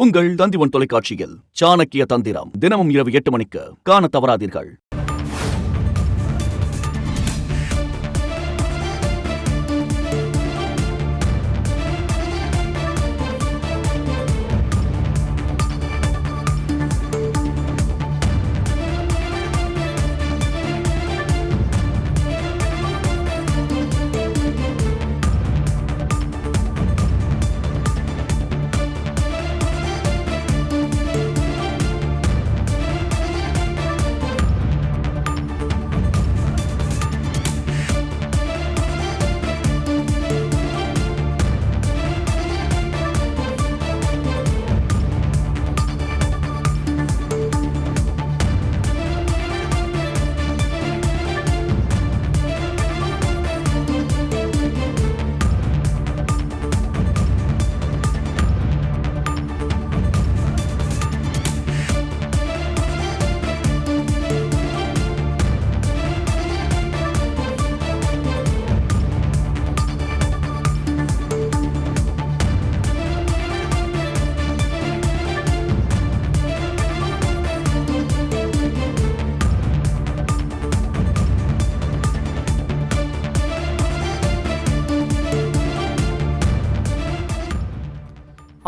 உங்கள் தந்திவன் தொலைக்காட்சியில் சாணக்கிய தந்திரம் தினமும் இரவு 8 மணிக்கு காண தவறாதீர்கள்.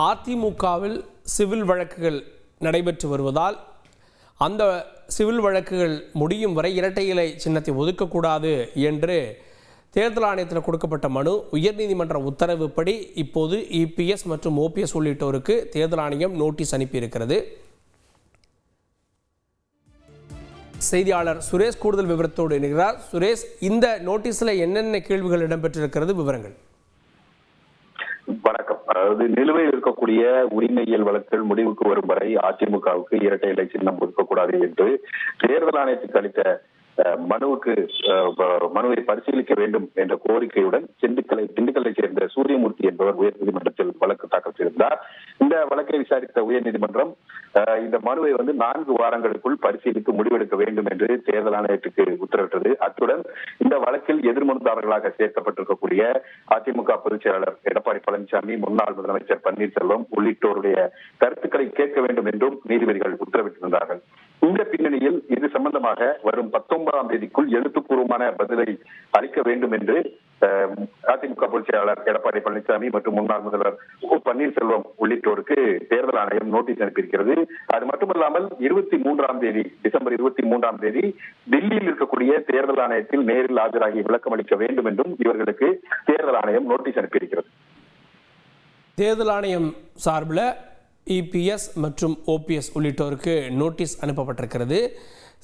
அதிமுகவில் சிவில் வழக்குகள் நடைபெற்று வருவதால் அந்த சிவில் வழக்குகள் முடியும் வரை இரட்டை இலை சின்னத்தை ஒதுக்கக்கூடாது என்று தேர்தல் ஆணையத்தில் கொடுக்கப்பட்ட மனு உயர்நீதிமன்ற உத்தரவுப்படி இப்போது இபிஎஸ் மற்றும் ஓபிஎஸ் உள்ளிட்டோருக்கு தேர்தல் ஆணையம் நோட்டீஸ் அனுப்பியிருக்கிறது. செய்தியாளர் சுரேஷ் கூடுதல் விவரத்தோடு இணைகிறார். சுரேஷ், இந்த நோட்டீஸில் என்னென்ன கேள்விகள் இடம்பெற்றிருக்கிறது, விவரங்கள்? வணக்கம். அதாவது நிலுவையில் இருக்கக்கூடிய உரிமையியல் வழக்குகள் முடிவுக்கு வரும் வரை அதிமுகவுக்கு இரட்டை இலை சின்னம் ஒதுக்கக்கூடாது என்று தேர்தல் ஆணையத்துக்கு அளித்த மனுவை பரிசீலிக்க வேண்டும் என்ற கோரிக்கையுடன் திண்டுக்கல்லை சேர்ந்த சூரியமூர்த்தி என்பவர் உயர்நீதிமன்றத்தில் வழக்கு தாக்கல் செய்திருந்தார். இந்த வழக்கை விசாரித்த உயர்நீதிமன்றம் இந்த மனுவை 4 வாரங்களுக்குள் பரிசீலித்து முடிவெடுக்க வேண்டும் என்று தேர்தல் ஆணையத்துக்கு உத்தரவிட்டது. அத்துடன் இந்த வழக்கில் எதிர்மனுதாரர்களாக சேர்க்கப்பட்டிருக்கக்கூடிய அதிமுக பொதுச் செயலாளர் எடப்பாடி பழனிசாமி, முன்னாள் முதலமைச்சர் பன்னீர்செல்வம் உள்ளிட்டோருடைய கருத்துக்களை கேட்க வேண்டும் என்றும் நீதிபதிகள் உத்தரவிட்டிருந்தார்கள். இந்த பின்னணியில் இது சம்பந்தமாக வரும் 19ஆம் தேதிக்குள் எழுத்துப்பூர்வமான பதிலை அளிக்க வேண்டும் என்று அதிமுக பொதுச் செயலாளர் எடப்பாடி பழனிசாமி மற்றும் முன்னாள் முதல்வர் பன்னீர்செல்வம் உள்ளிட்டோருக்கு தேர்தல் ஆணையம் நோட்டீஸ் அனுப்பியிருக்கிறது. அது மட்டுமல்லாமல் டிசம்பர் 23ஆம் தேதி டெல்லியில் இருக்கக்கூடிய தேர்தல் ஆணையத்தில் நேரில் ஆஜராகி விளக்கம் அளிக்க வேண்டும் என்றும் இவர்களுக்கு தேர்தல் ஆணையம் நோட்டீஸ் அனுப்பியிருக்கிறது. தேர்தல் ஆணையம் சார்பில் இபிஎஸ் மற்றும் ஓபிஎஸ் உள்ளிட்டோருக்கு நோட்டீஸ் அனுப்பப்பட்டிருக்கிறது.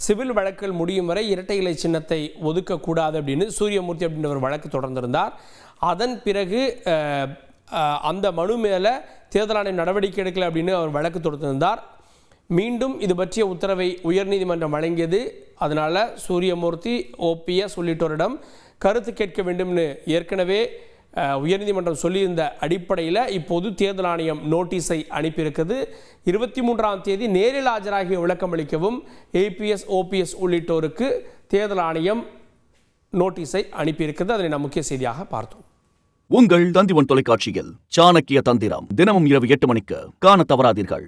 சிவில் வழக்குகள் முடியும் வரை இரட்டை இலை சின்னத்தை ஒதுக்கக்கூடாது அப்படின்னு சூரியமூர்த்தி அப்படின்ற ஒரு வழக்கு தொடர்ந்திருந்தார். அதன் பிறகு அந்த மனு மேலே தேர்தல் ஆணையம் நடவடிக்கை எடுக்கலை அப்படின்னு அவர் வழக்கு தொடர்ந்திருந்தார். மீண்டும் இது பற்றிய உத்தரவை உயர்நீதிமன்றம் வழங்கியது. அதனால் சூரியமூர்த்தி, ஓபிஎஸ் உள்ளிட்டோரிடம் கருத்து கேட்க வேண்டும்னு ஏற்கனவே உயர்நீதிமன்றம் சொல்லியிருந்த அடிப்படையில் இப்போது தேர்தல் ஆணையம் நோட்டீஸை அனுப்பியிருக்கிறது. 23ஆம் தேதி நேரில் ஆஜராகி விளக்கம் அளிக்கவும் ஏபிஎஸ், ஓபிஎஸ் உள்ளிட்டோருக்கு தேர்தல் ஆணையம் நோட்டீஸை அனுப்பியிருக்கிறது. அதனை நாம் முக்கிய செய்தியாக பார்த்தோம். உங்கள் தந்திவன் தொலைக்காட்சியில் சாணக்கிய தந்திரம் தினமும் இரவு 8 மணிக்கு காண தவறாதீர்கள்.